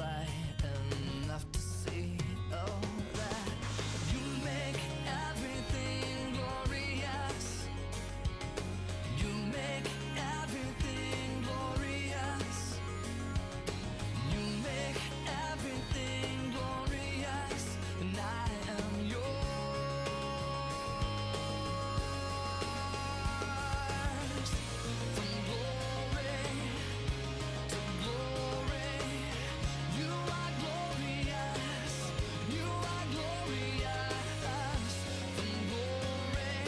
light enough to see. Oh, that you make everything glorious. You make everything glorious. You make everything glorious, and I am yours. From glory to glory, you are glorious. You are glorious. From glory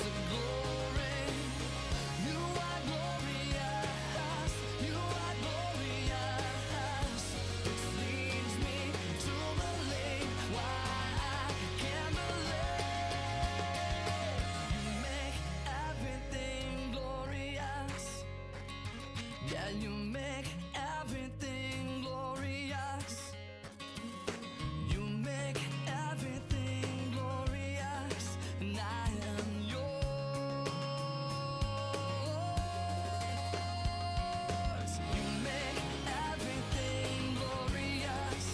to glory, you are glorious. You are glorious. Which leads me to believe why I can't believe. You make everything glorious. Yeah, you make everything glorious. You make everything glorious, and I am yours. You make everything glorious.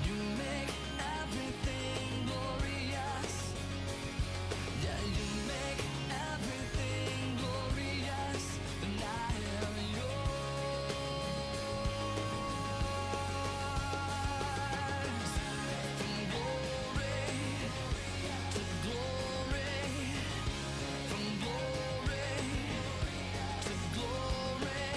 You make everything glorious. Yeah, you make everything glorious, and I am yours. From glory to glory, from glory to glory,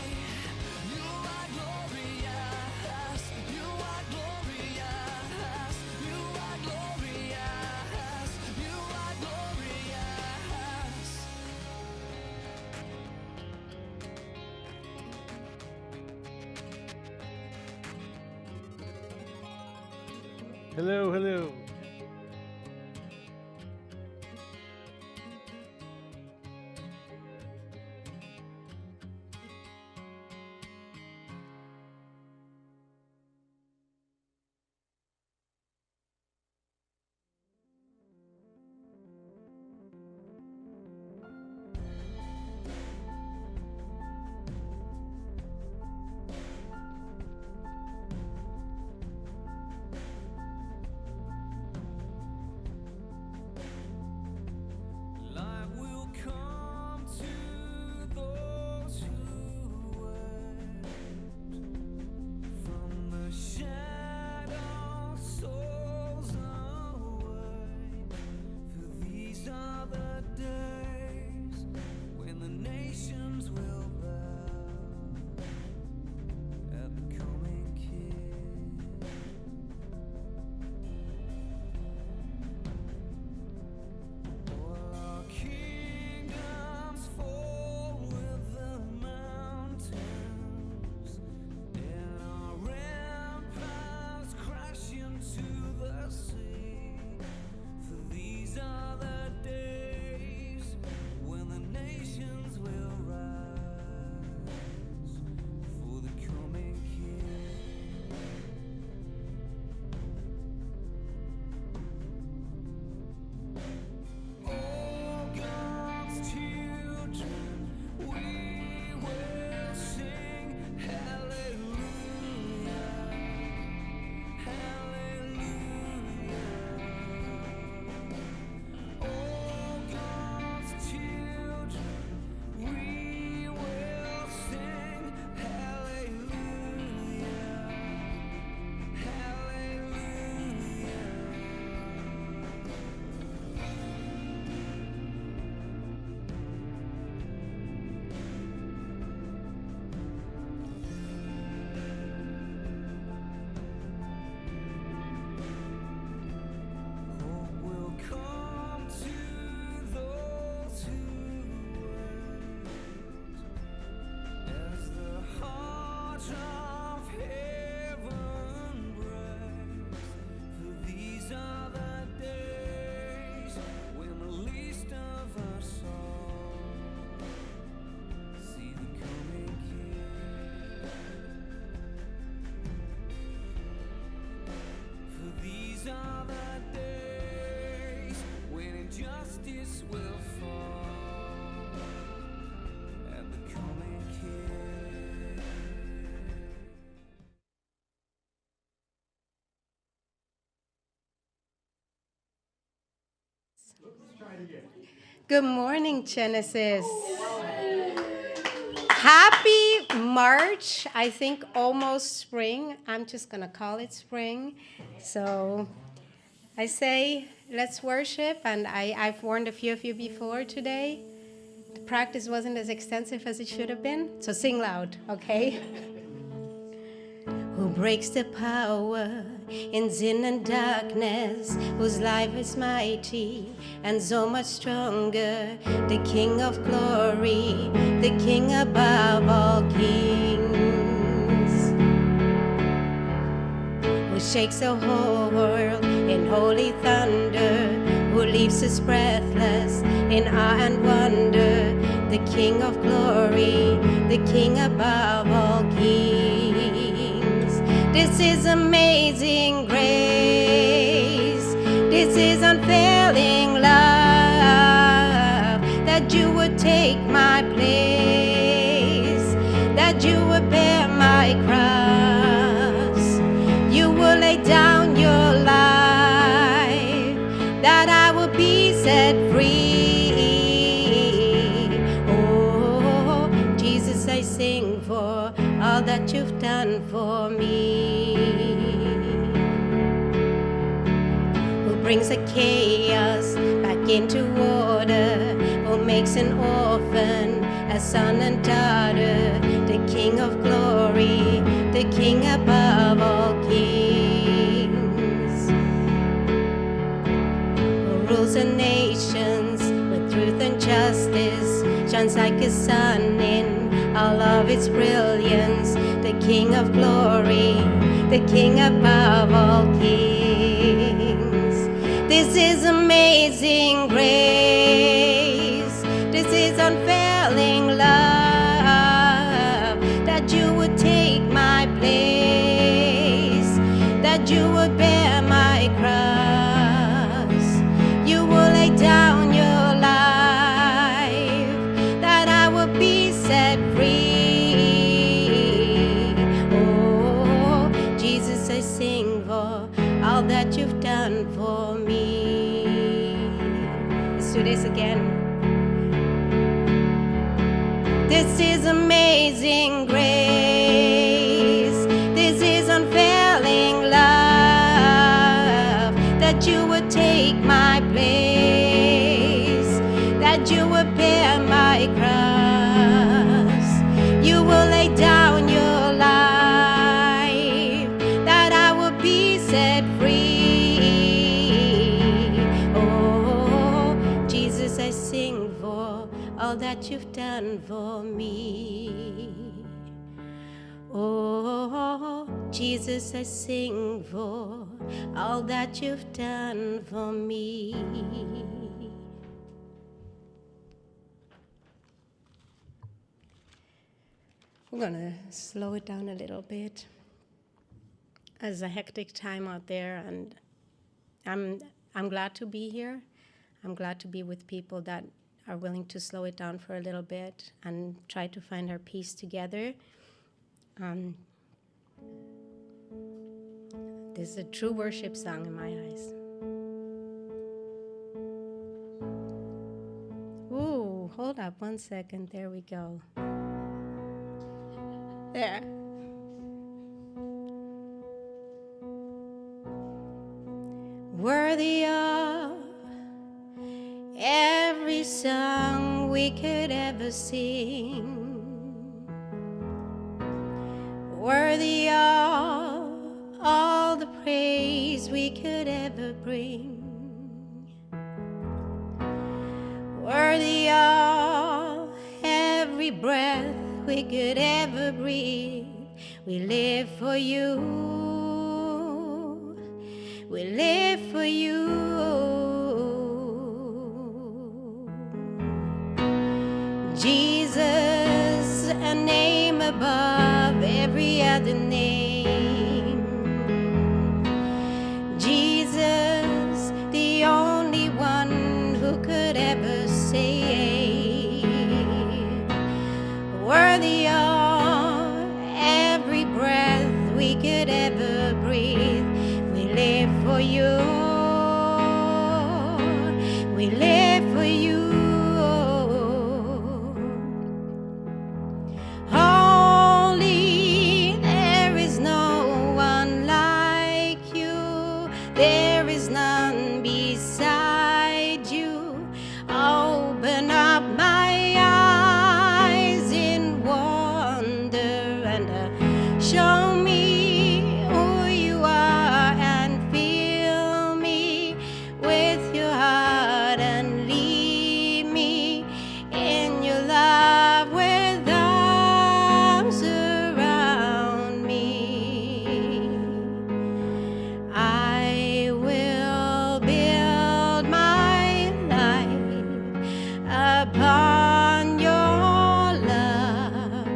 you are glorious. You are glorious. You are glorious. You are glorious. Hello, hello. Light will come to those who wait. From the shadow souls away. For these are the days when the nations will bow at the coming King. All our kingdoms fall with the mountains, and our ramparts crash into the sea. For these are the days when the nations will rise for the coming King. All God's children, we will sing hallelujah, hallelujah. All God's children, we will sing hallelujah, hallelujah. Hope will come to those who wait, as the heart of heaven breaks. For these are the days when the least of us all see the coming King. For these are the days when injustice will fall at the coming King. Good morning, Genesis. Happy March. I think almost spring. I'm just going to call it spring. So I say, let's worship. And I've warned a few of you before today. The practice wasn't as extensive as it should have been. So sing loud, okay? Who breaks the power in sin and darkness, whose life is mighty and so much stronger, the King of glory, the King above all kings, who shakes the whole world in holy thunder, who leaves us breathless in awe and wonder, the King of glory, the King above all kings. This is amazing grace. This is unfailing love, that you would take my place, that you would bear my cross. You will lay down your life, that I will be set free. Oh, Jesus, I sing for all that you've done for me. Who brings the chaos back into order, who makes an orphan a son and daughter, the King of glory, the King above all kings, who rules the nations with truth and justice, shines like a sun in all of its brilliance, the King of glory, the King above all kings. This is amazing grace. This is unfailing love, that you would take my place, that you would bear my cross. You will lay down your life, that I will be set free. Oh, Jesus, I sing for all that you've done for me. Let's do this again. This is amazing grace. This is unfailing love, that you would take my place, that you would bear my cross. You will lay down your life, that I will be set free. Oh, Jesus, I sing for all that you've done for me. Oh, Jesus, I sing for all that you've done for me. We're gonna slow it down a little bit. It's a hectic time out there, and I'm glad to be here. I'm glad to be with people that are willing to slow it down for a little bit and try to find our peace together. This is a true worship song in my eyes. Ooh, hold up 1 second. There we go. There. Worthy of every song we could ever sing, worthy of all the praise we could ever bring, worthy of every breath we could ever breathe. We live for you, we live for you. Jesus, a name above every other name. Jesus, the only one who could ever save. Worthy of every breath we could ever breathe. We live for you. We live and show me who you are and fill me with your heart and lead me in your love with arms around me. I will build my life upon your love.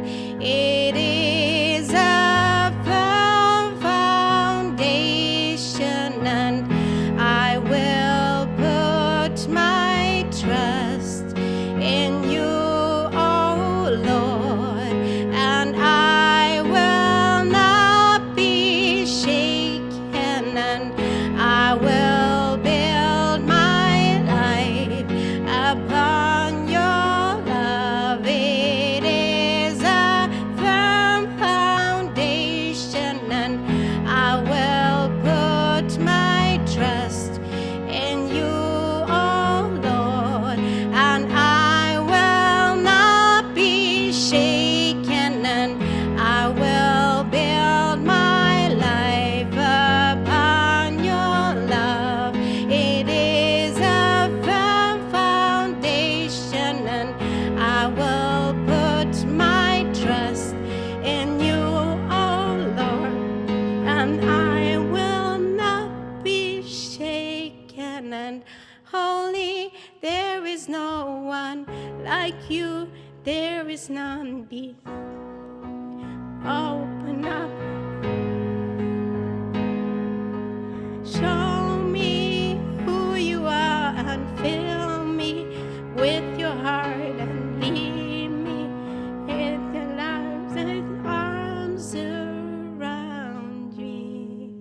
It is a firm foundation, and I will put my trust in you, oh Lord, and I will not be shaken, and I will build my life upon your love. It is a firm foundation, and I will put my trust in you, oh Lord, and I will not be shaken, and I will build my life upon your love. It is a firm foundation, and I will put my trust in you, oh Lord, and I will not be shaken. And holy, there is no one like you, there is none be. Open up, show me who you are and fill me with your heart and lead me in your lives with arms around me.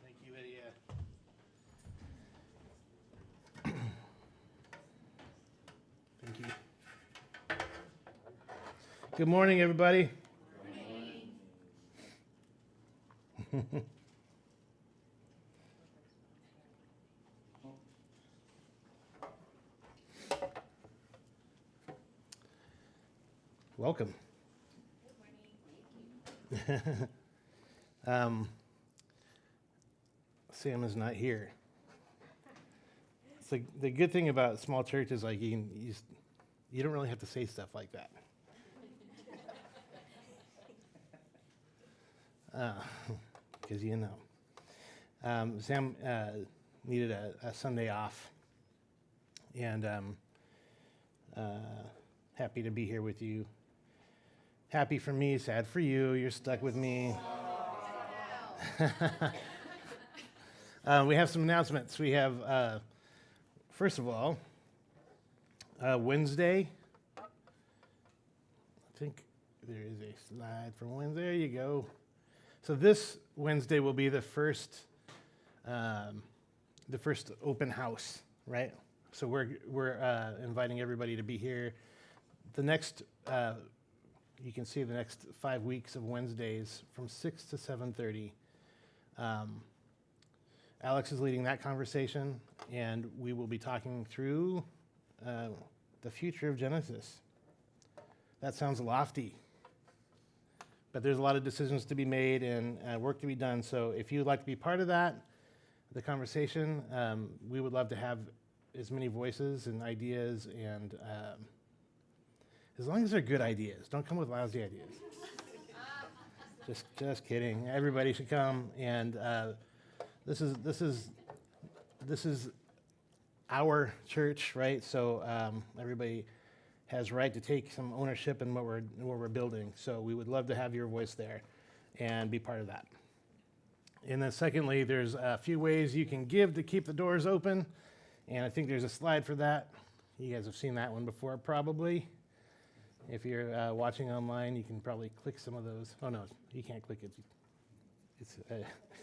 Thank you, Lydia. Thank you. Good morning, everybody. Welcome. Sam is not here. It's like the good thing about small church is like you don't really have to say stuff like that. Because you know. Sam needed a Sunday off, and happy to be here with you. Happy for me, sad for you. You're stuck with me. We have some announcements. We have, first of all, Wednesday. I think there is a slide for Wednesday. There you go. So this Wednesday will be the first open house, right? So we're inviting everybody to be here. The next, you can see the next 5 weeks of Wednesdays from 6 to 7:30. Alex is leading that conversation, and we will be talking through the future of Genesis. That sounds lofty, but there's a lot of decisions to be made and work to be done. So if you'd like to be part of that, the conversation, we would love to have as many voices and ideas, and as long as they're good ideas. Don't come with lousy ideas. Just kidding. Everybody should come, and this is our church, right? So everybody has right to take some ownership in what we're building. So we would love to have your voice there and be part of that. And then secondly, there's a few ways you can give to keep the doors open, and I think there's a slide for that. You guys have seen that one before, probably. If you're watching online, you can probably click some of those. Oh no, you can't click it.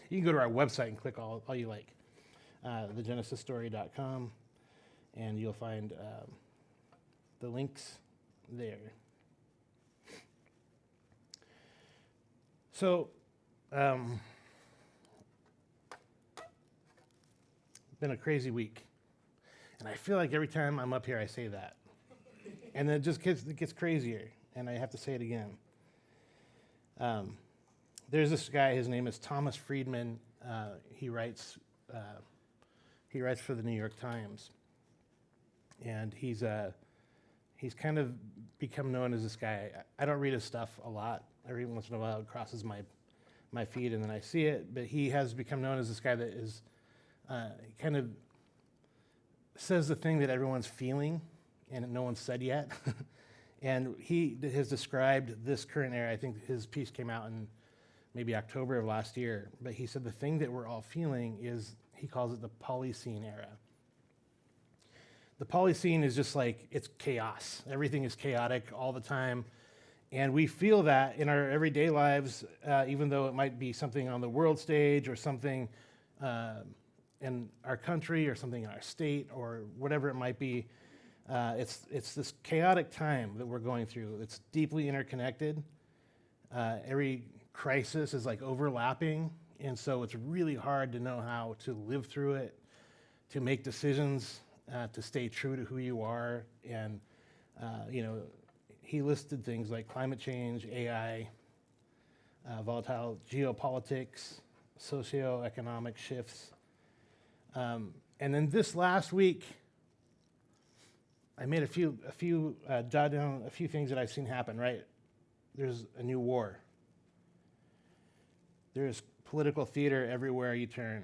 You can go to our website and click all you like, thegenesisstory.com, and you'll find the links there. So been a crazy week. And I feel like every time I'm up here, I say that. And then it gets crazier, and I have to say it again. There's this guy, his name is Thomas Friedman. He writes for the New York Times. And he's kind of become known as this guy. I don't read his stuff a lot. Every once in a while it crosses my feed and then I see it, but he has become known as this guy that is kind of says the thing that everyone's feeling and no one's said yet. And he has described this current era. I think his piece came out in maybe October of last year, but he said the thing that we're all feeling is, he calls it the Polycene era. The Polycene is just like, it's chaos. Everything is chaotic all the time. And we feel that in our everyday lives, even though it might be something on the world stage or something in our country or something in our state or whatever it might be. It's this chaotic time that we're going through. It's deeply interconnected. Every crisis is like overlapping, and so it's really hard to know how to live through it, to make decisions, to stay true to who you are. And he listed things like climate change, AI, volatile geopolitics, socioeconomic shifts. And then this last week, I made jot down a few things that I've seen happen, right? There's a new war. There's political theater everywhere you turn.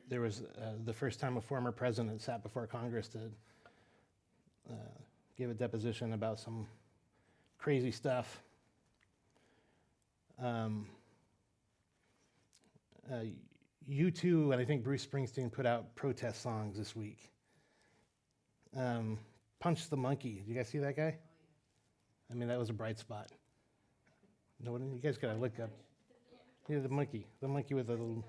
There was the first time a former president sat before Congress to give a deposition about some crazy stuff. U2 and I think Bruce Springsteen put out protest songs this week. Punch the Monkey. Did you guys see that guy? I mean, that was a bright spot. No one, you guys gotta look up. Yeah, the monkey with the little.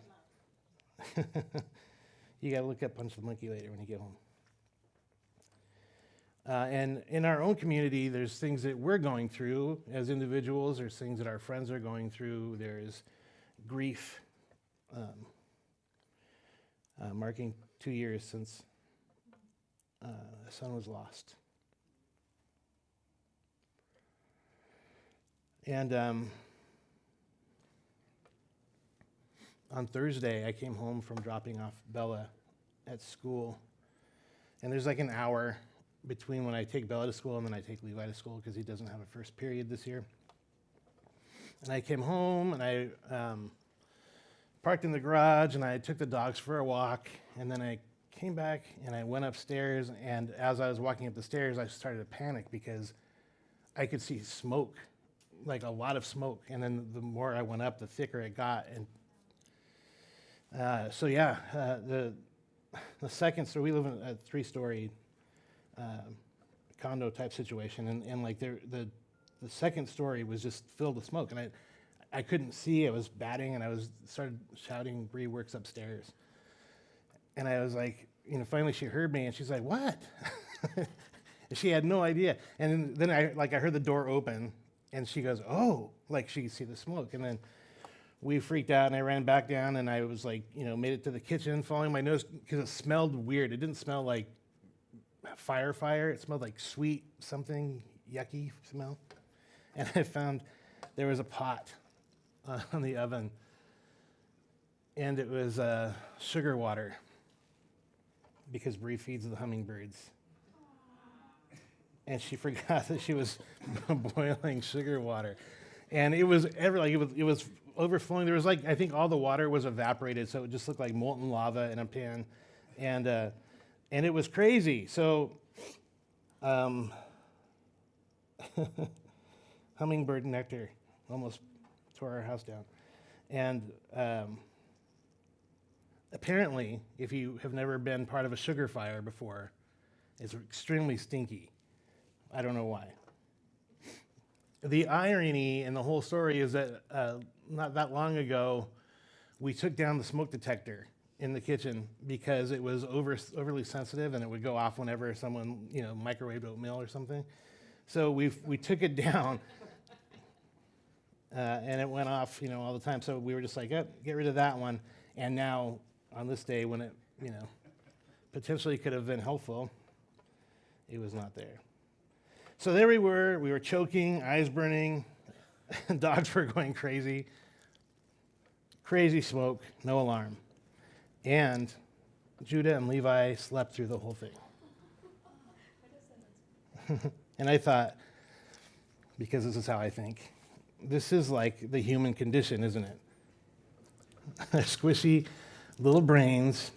You gotta look up Punch the Monkey later when you get home. And in our own community, there's things that we're going through as individuals. There's things that our friends are going through. There's grief. Marking 2 years since a son was lost. And on Thursday, I came home from dropping off Bella at school. And there's like an hour between when I take Bella to school and then I take Levi to school because he doesn't have a first period this year. And I came home and I parked in the garage and I took the dogs for a walk, and then I came back and I went upstairs, and as I was walking up the stairs I started to panic because I could see smoke, like a lot of smoke, and then the more I went up the thicker it got. And the second story, we live in a 3-story condo type situation, and like the second story was just filled with smoke, and I couldn't see. I was batting, and I started shouting, "Bree works upstairs." And I was like, finally she heard me, and she's like, "What?" And she had no idea. And then I heard the door open, and she goes, "Oh," like she could see the smoke. And then we freaked out, and I ran back down, and I was like, made it to the kitchen, following my nose, because it smelled weird. It didn't smell like fire. It smelled like sweet something, yucky smell. And I found there was a pot on the oven, and it was sugar water, because Bree feeds the hummingbirds. And she forgot that she was boiling sugar water, and it was it was overflowing. There was I think all the water was evaporated, so it just looked like molten lava in a pan, and it was crazy. So, hummingbird nectar almost tore our house down. And apparently, if you have never been part of a sugar fire before, it's extremely stinky. I don't know why. The irony in the whole story is that not that long ago, we took down the smoke detector in the kitchen because it was overly sensitive and it would go off whenever someone microwaved oatmeal or something. So we took it down, and it went off, all the time. So we were just like, yep, get rid of that one. And now, on this day when it, potentially could have been helpful, it was not there. So there we were choking, eyes burning, dogs were going crazy. Crazy smoke, no alarm. And Judah and Levi slept through the whole thing. And I thought, because this is how I think, this is like the human condition, isn't it? Squishy little brains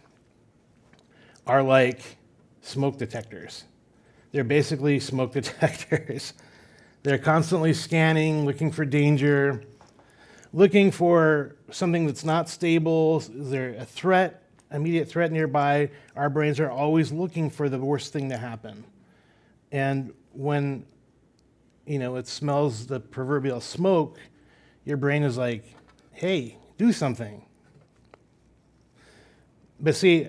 are like smoke detectors. They're basically smoke detectors. They're constantly scanning, looking for danger, looking for something that's not stable. Is there a threat, immediate threat nearby? Our brains are always looking for the worst thing to happen. And when, it smells the proverbial smoke, your brain is like, hey, do something. But see,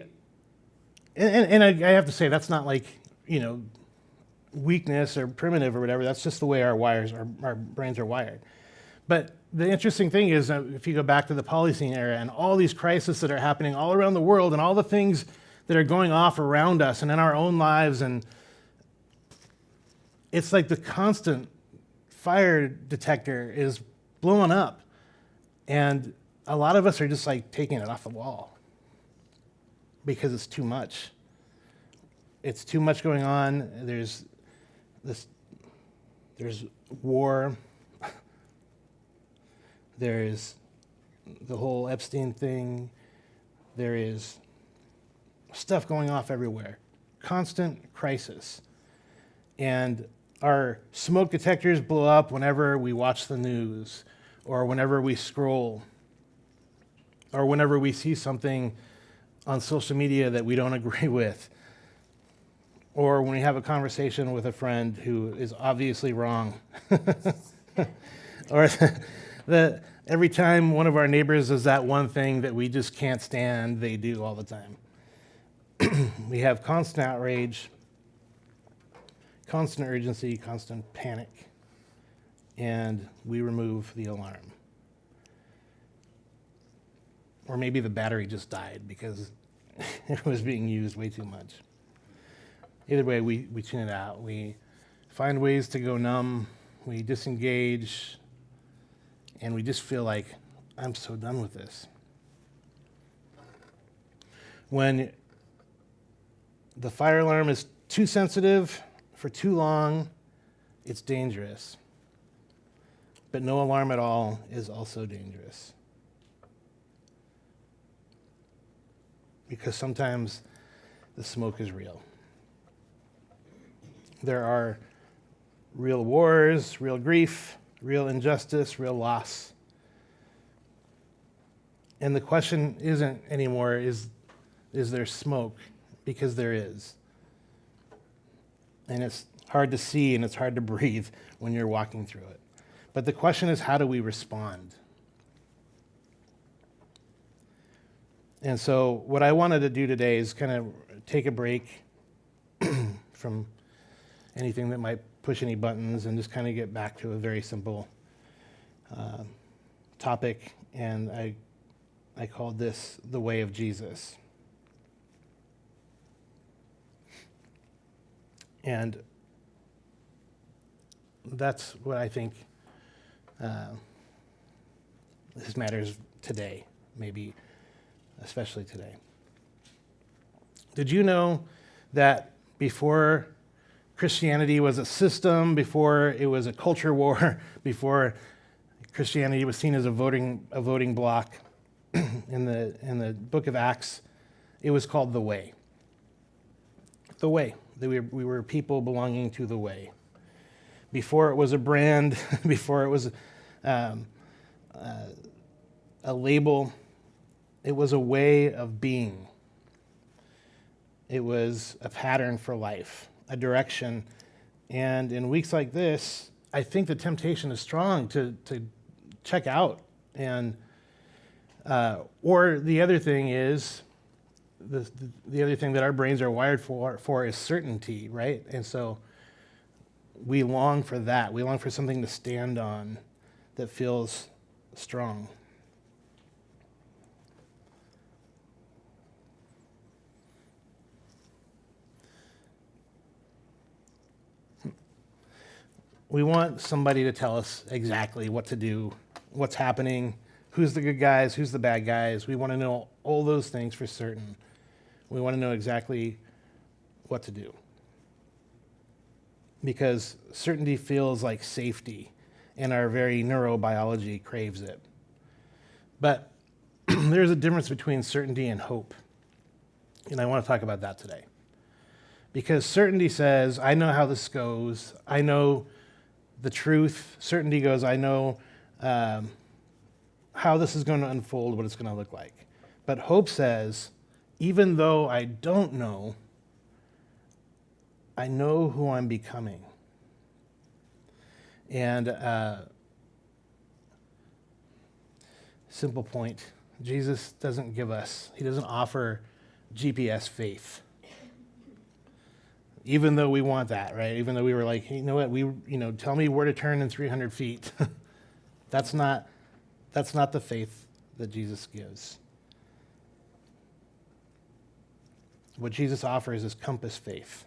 and I have to say, that's not like, weakness or primitive or whatever. That's just the way our brains are wired. But the interesting thing is, if you go back to the Polyscene era and all these crises that are happening all around the world and all the things that are going off around us and in our own lives, and it's like the constant fire detector is blowing up. And a lot of us are just like taking it off the wall because it's too much. It's too much going on. There's war. There's the whole Epstein thing. There is stuff going off everywhere. Constant crisis. And our smoke detectors blow up whenever we watch the news, or whenever we scroll, or whenever we see something on social media that we don't agree with, or when we have a conversation with a friend who is obviously wrong. Or every time one of our neighbors does that one thing that we just can't stand, they do all the time. We have constant outrage, constant urgency, constant panic, and we remove the alarm. Or maybe the battery just died because it was being used way too much. Either way, we tune it out. We find ways to go numb. We disengage. And we just feel like, I'm so done with this. When the fire alarm is too sensitive for too long, it's dangerous. But no alarm at all is also dangerous. Because sometimes the smoke is real. There are real wars, real grief, real injustice, real loss. And the question isn't anymore, is there smoke? Because there is. And it's hard to see and it's hard to breathe when you're walking through it. But the question is, how do we respond? And so what I wanted to do today is kind of take a break from anything that might push any buttons and just kind of get back to a very simple topic. And I called this the way of Jesus. And that's what I think this matters today, maybe especially today. Did you know that before Christianity was a system, before it was a culture war, before Christianity was seen as a voting bloc, in the book of Acts, it was called the Way. The Way. We were people belonging to the Way. Before it was a brand, before it was a label, it was a way of being. It was a pattern for life, a direction. And in weeks like this, I think the temptation is strong to check out. And or the other thing is, the other thing that our brains are wired for is certainty, right? And so we long for that. We long for something to stand on that feels strong. We want somebody to tell us exactly what to do, what's happening, who's the good guys, who's the bad guys. We want to know all those things for certain. We want to know exactly what to do. Because certainty feels like safety, and our very neurobiology craves it. But there's a difference between certainty and hope. And I want to talk about that today. Because certainty says, I know how this goes. I know the truth. Certainty goes, I know how this is going to unfold, what it's going to look like. But hope says, even though I don't know, I know who I'm becoming. And simple point, Jesus doesn't give us, he doesn't offer GPS faith. Even though we want that, right? Even though we were like, hey, you know what, tell me where to turn in 300 feet. That's not the faith that Jesus gives. What Jesus offers is compass faith.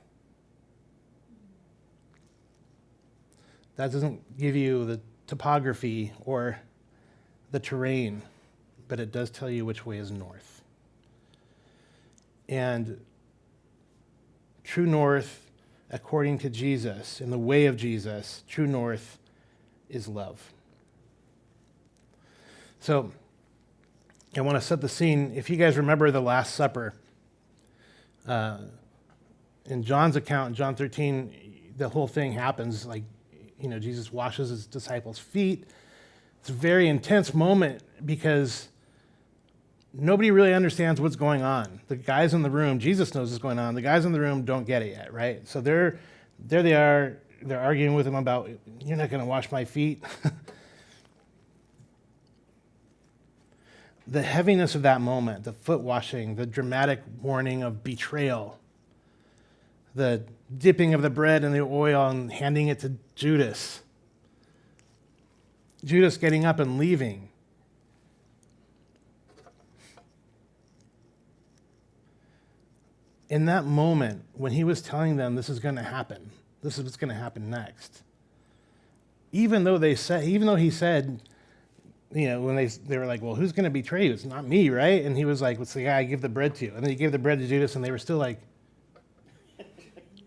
That doesn't give you the topography or the terrain, but it does tell you which way is north. And true north, according to Jesus, in the way of Jesus, true north is love. So I want to set the scene. If you guys remember the Last Supper, in John's account, in John 13, the whole thing happens like, Jesus washes his disciples' feet. It's a very intense moment because nobody really understands what's going on. The guys in the room, Jesus knows what's going on. The guys in the room don't get it yet, right? So there they are. They're arguing with him about, you're not going to wash my feet. The heaviness of that moment, the foot washing, the dramatic warning of betrayal, the dipping of the bread in the oil and handing it to Judas. Judas getting up and leaving. In that moment, when he was telling them this is going to happen, this is what's going to happen next, even though he said, when they were like, well, who's going to betray you? It's not me, right? And he was like, what's the guy I give the bread to? And then he gave the bread to Judas, and they were still like,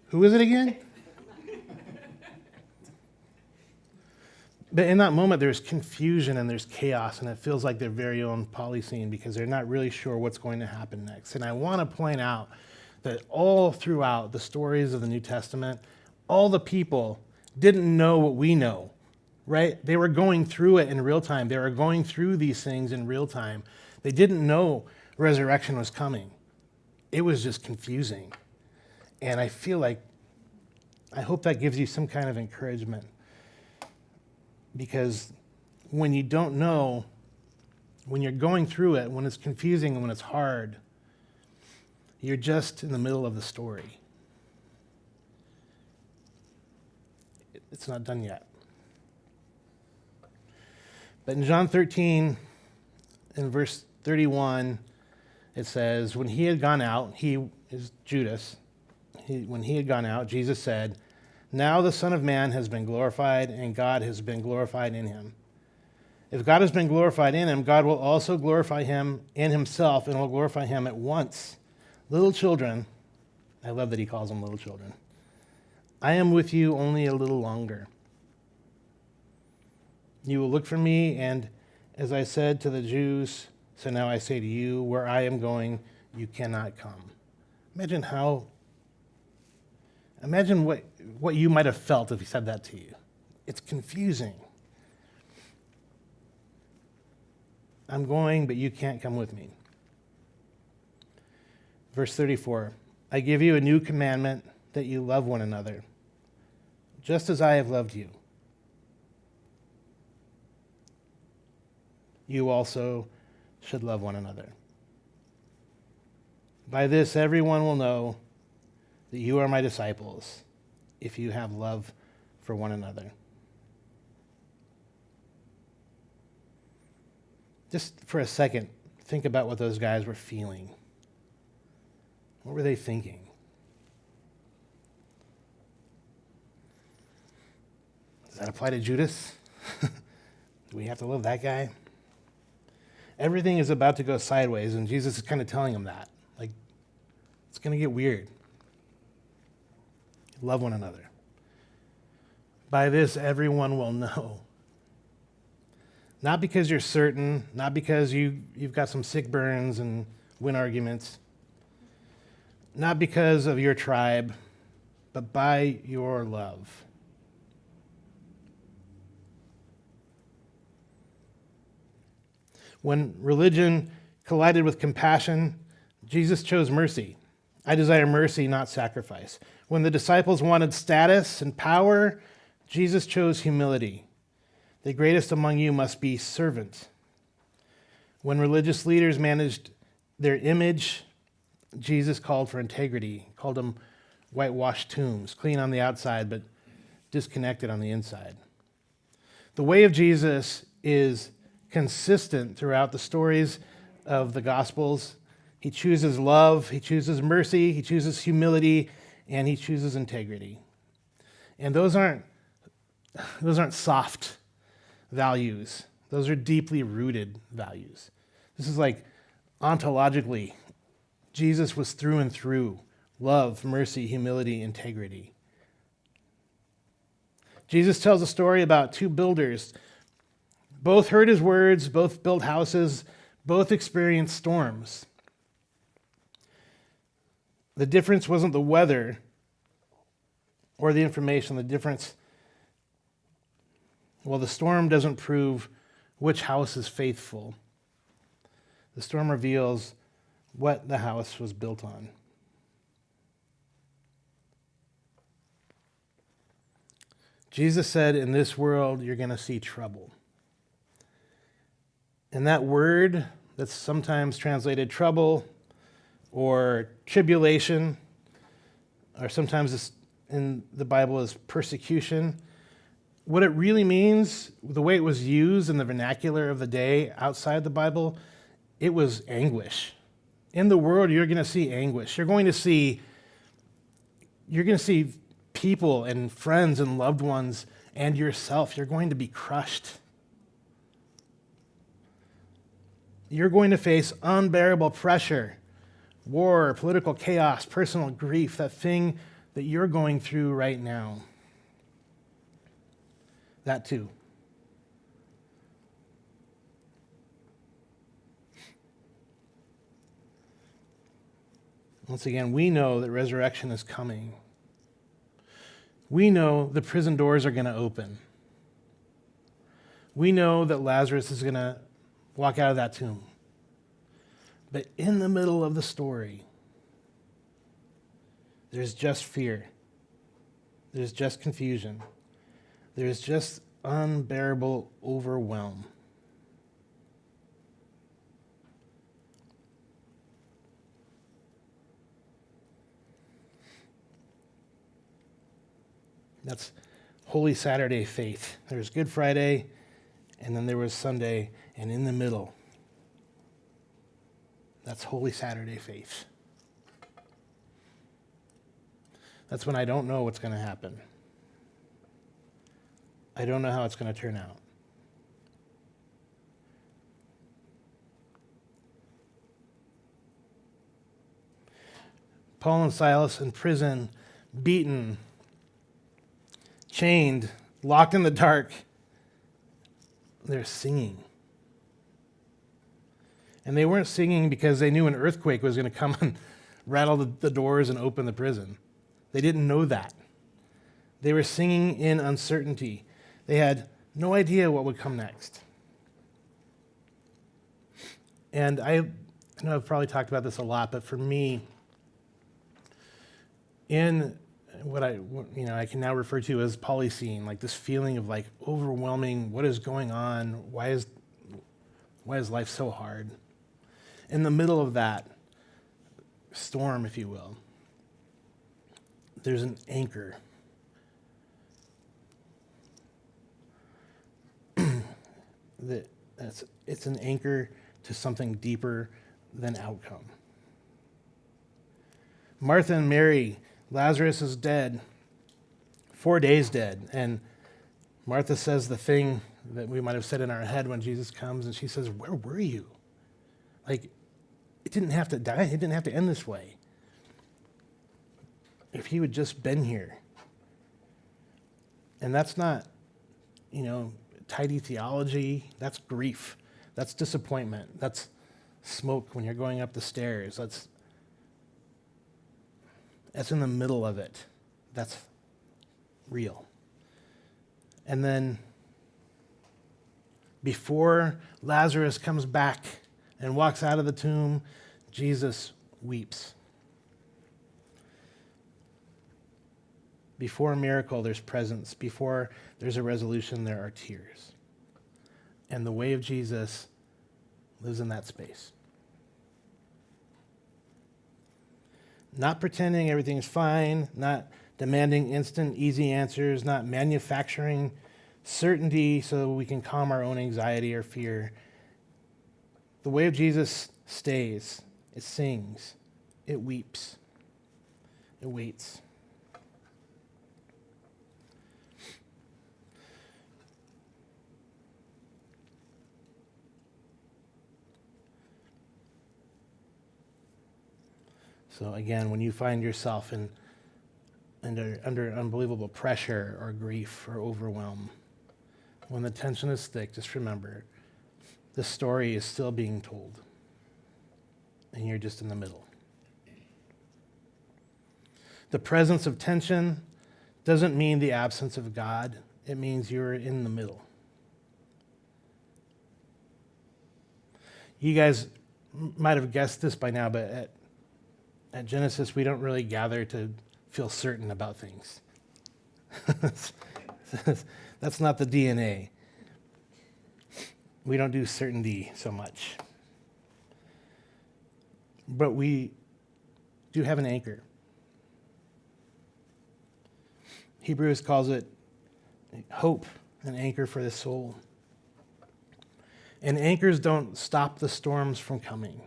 who is it again? But in that moment, there's confusion and there's chaos, and it feels like their very own Polycene because they're not really sure what's going to happen next. And I want to point out that all throughout the stories of the New Testament, all the people didn't know what we know, right? They were going through it in real time. They were going through these things in real time. They didn't know resurrection was coming. It was just confusing. And I hope that gives you some kind of encouragement. Because when you don't know, when you're going through it, when it's confusing and when it's hard, you're just in the middle of the story. It's not done yet. But in John 13, in verse 31, it says, when he had gone out, he is Judas, when he had gone out, Jesus said, now the Son of Man has been glorified, and God has been glorified in him. If God has been glorified in him, God will also glorify him in himself, and will glorify him at once. Little children, I love that he calls them little children, I am with you only a little longer. You will look for me, and as I said to the Jews, so now I say to you, where I am going, you cannot come. Imagine what you might have felt if he said that to you. It's confusing. I'm going, but you can't come with me. Verse 34, I give you a new commandment, that you love one another, just as I have loved you. You also should love one another. By this, everyone will know that you are my disciples, if you have love for one another. Just for a second, think about what those guys were feeling. What were they thinking? Does that apply to Judas? Do we have to love that guy? Everything is about to go sideways, and Jesus is kind of telling them that. Like, it's going to get weird. Love one another. By this, everyone will know. Not because you're certain, not because you've got some sick burns and win arguments, not because of your tribe, but by your love. When religion collided with compassion, Jesus chose mercy. I desire mercy, not sacrifice. When the disciples wanted status and power, Jesus chose humility. The greatest among you must be servant. When religious leaders managed their image, Jesus called for integrity, called them whitewashed tombs, clean on the outside but disconnected on the inside. The way of Jesus is consistent throughout the stories of the Gospels. He chooses love, he chooses mercy, he chooses humility, and he chooses integrity. And those aren't soft values. Those are deeply rooted values. This is like ontologically, Jesus was through and through love, mercy, humility, integrity. Jesus tells a story about two builders. Both heard his words, both built houses, both experienced storms. The difference wasn't the weather or the information. The difference, well, the storm doesn't prove which house is faithful. The storm reveals what the house was built on. Jesus said, in this world, you're going to see trouble. And that word that's sometimes translated trouble or tribulation, or sometimes it's in the Bible as persecution, what it really means, the way it was used in the vernacular of the day outside the Bible, it was anguish. In the world, you're going to see anguish. You're going to see people and friends and loved ones and yourself. You're going to be crushed. You're going to face unbearable pressure, war, political chaos, personal grief, that thing that you're going through right now. That too. Once again, we know that resurrection is coming. We know the prison doors are going to open. We know that Lazarus is going to walk out of that tomb. But in the middle of the story, there's just fear. There's just confusion. There's just unbearable overwhelm. That's Holy Saturday faith. There's Good Friday, and then there was Sunday, and in the middle, that's Holy Saturday faith. That's when I don't know what's going to happen. I don't know how it's going to turn out. Paul and Silas in prison, beaten, chained, locked in the dark. They're singing. And they weren't singing because they knew an earthquake was going to come and rattle the doors and open the prison. They didn't know that. They were singing in uncertainty. They had no idea what would come next. And I know I've probably talked about this a lot, but for me, in what I can now refer to as polyscene, like this feeling of like overwhelming, what is going on? Why is life so hard? In the middle of that storm, if you will, there's an anchor. that it's an anchor to something deeper than outcome. Martha and Mary, Lazarus is dead, 4 days dead, and Martha says the thing that we might have said in our head when Jesus comes, and she says, "Where were you? Like, it didn't have to die. It didn't have to end this way. If he would just been here." And that's not, tidy theology. That's grief. That's disappointment. That's smoke when you're going up the stairs. That's in the middle of it. That's real. And then before Lazarus comes back and walks out of the tomb, Jesus weeps. Before a miracle, there's presence. Before there's a resolution, there are tears. And the way of Jesus lives in that space. Not pretending everything's fine, not demanding instant, easy answers, not manufacturing certainty so we can calm our own anxiety or fear. The way of Jesus stays, it sings, it weeps, it waits. So again, when you find yourself under unbelievable pressure or grief or overwhelm, when the tension is thick, just remember, the story is still being told, and you're just in the middle. The presence of tension doesn't mean the absence of God. It means you're in the middle. You guys might have guessed this by now, but at Genesis, we don't really gather to feel certain about things. That's not the DNA. We don't do certainty so much. But we do have an anchor. Hebrews calls it hope, an anchor for the soul. And anchors don't stop the storms from coming,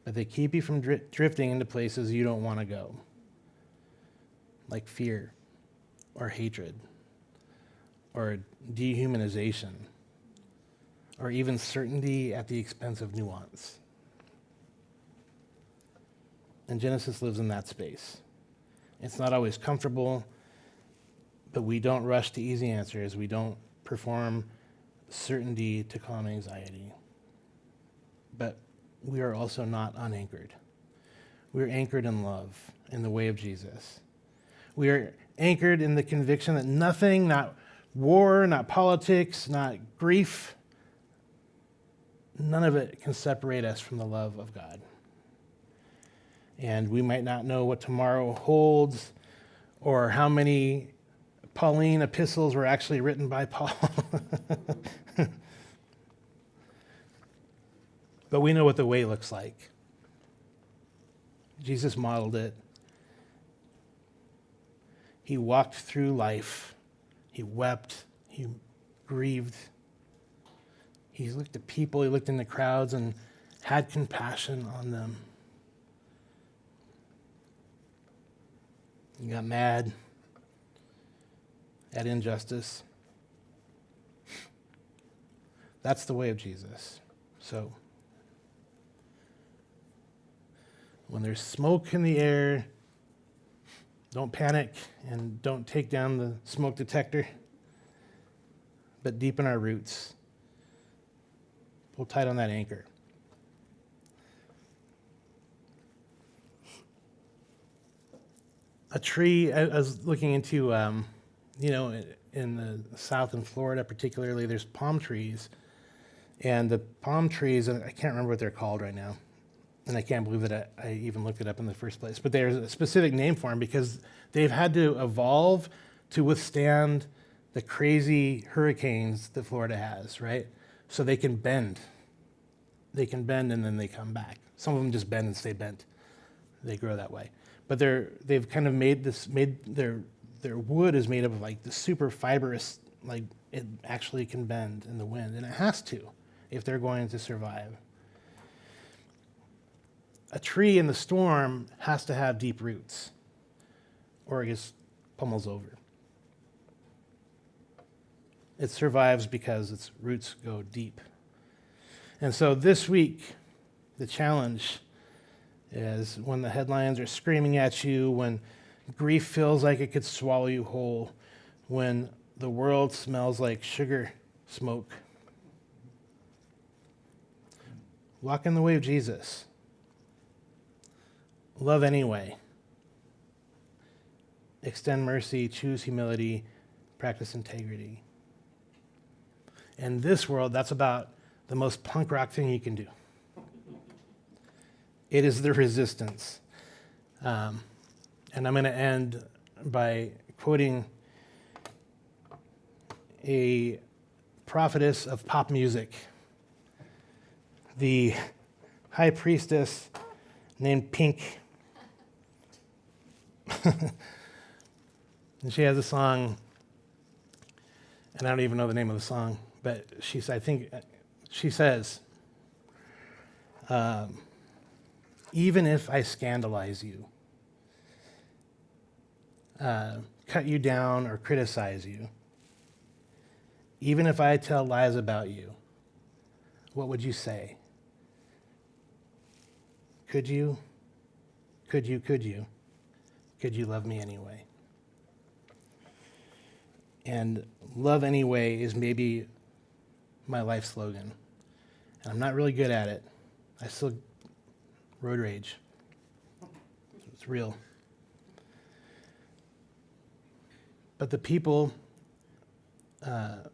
but they keep you from drifting into places you don't want to go, like fear or hatred or dehumanization or even certainty at the expense of nuance. And Genesis lives in that space. It's not always comfortable, but we don't rush to easy answers. We don't perform certainty to calm anxiety. But we are also not unanchored. We are anchored in love, in the way of Jesus. We are anchored in the conviction that nothing, not war, not politics, not grief, none of it can separate us from the love of God. And we might not know what tomorrow holds or how many Pauline epistles were actually written by Paul. But we know what the way looks like. Jesus modeled it. He walked through life. He wept. He grieved. He looked at people. He looked in the crowds and had compassion on them. He got mad at injustice. That's the way of Jesus. So, when there's smoke in the air, don't panic and don't take down the smoke detector, but deepen our roots. Pull tight on that anchor. A tree, I was looking into, in the South in Florida particularly, there's palm trees. And the palm trees, I can't remember what they're called right now. And I can't believe that I even looked it up in the first place. But there's a specific name for them because they've had to evolve to withstand the crazy hurricanes that Florida has, right? So they can bend. They can bend and then they come back. Some of them just bend and stay bent. They grow that way. But they've kind of made their wood is made up of like the super fibrous like it actually can bend in the wind, and it has to if they're going to survive. A tree in the storm has to have deep roots, or it just pummels over. It survives because its roots go deep. And so this week, the challenge is when the headlines are screaming at you, when grief feels like it could swallow you whole, when the world smells like sugar smoke. Walk in the way of Jesus. Love anyway. Extend mercy, choose humility, practice integrity. In this world, that's about the most punk rock thing you can do. It is the resistance. And I'm going to end by quoting a prophetess of pop music, the high priestess named Pink. And she has a song, and I don't even know the name of the song, but she says, even if I scandalize you, cut you down or criticize you, even if I tell lies about you, what would you say? Could you love me anyway? And love anyway is maybe my life slogan. And I'm not really good at it. I still road rage. It's real. But the people, the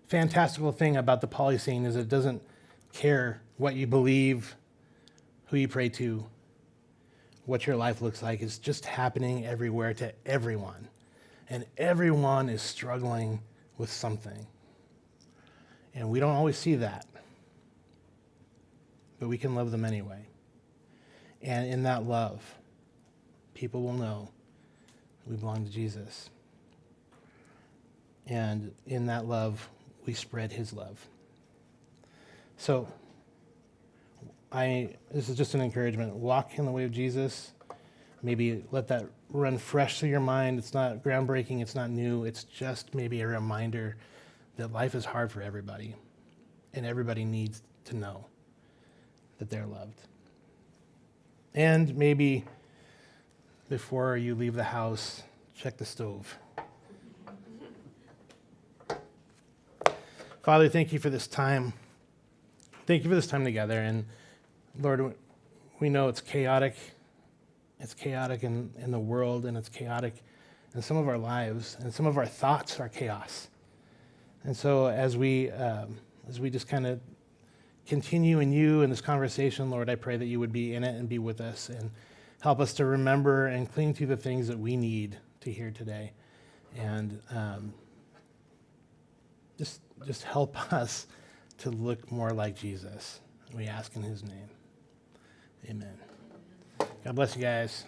fantastical thing about the poly scene is it doesn't care what you believe, who you pray to, what your life looks like. It's just happening everywhere to everyone. And everyone is struggling with something. And we don't always see that. But we can love them anyway. And in that love, people will know we belong to Jesus. And in that love, we spread his love. So, this is just an encouragement. Walk in the way of Jesus. Maybe let that run fresh through your mind. It's not groundbreaking. It's not new. It's just maybe a reminder that life is hard for everybody. And everybody needs to know that they're loved. And maybe before you leave the house, check the stove. Father, thank you for this time. Thank you for this time together. And Lord, we know it's chaotic. It's chaotic in the world, and it's chaotic in some of our lives, and some of our thoughts are chaos. And so as we just kind of continue in you in this conversation, Lord, I pray that you would be in it and be with us and help us to remember and cling to the things that we need to hear today. And just help us to look more like Jesus. We ask in his name. Amen. God bless you guys.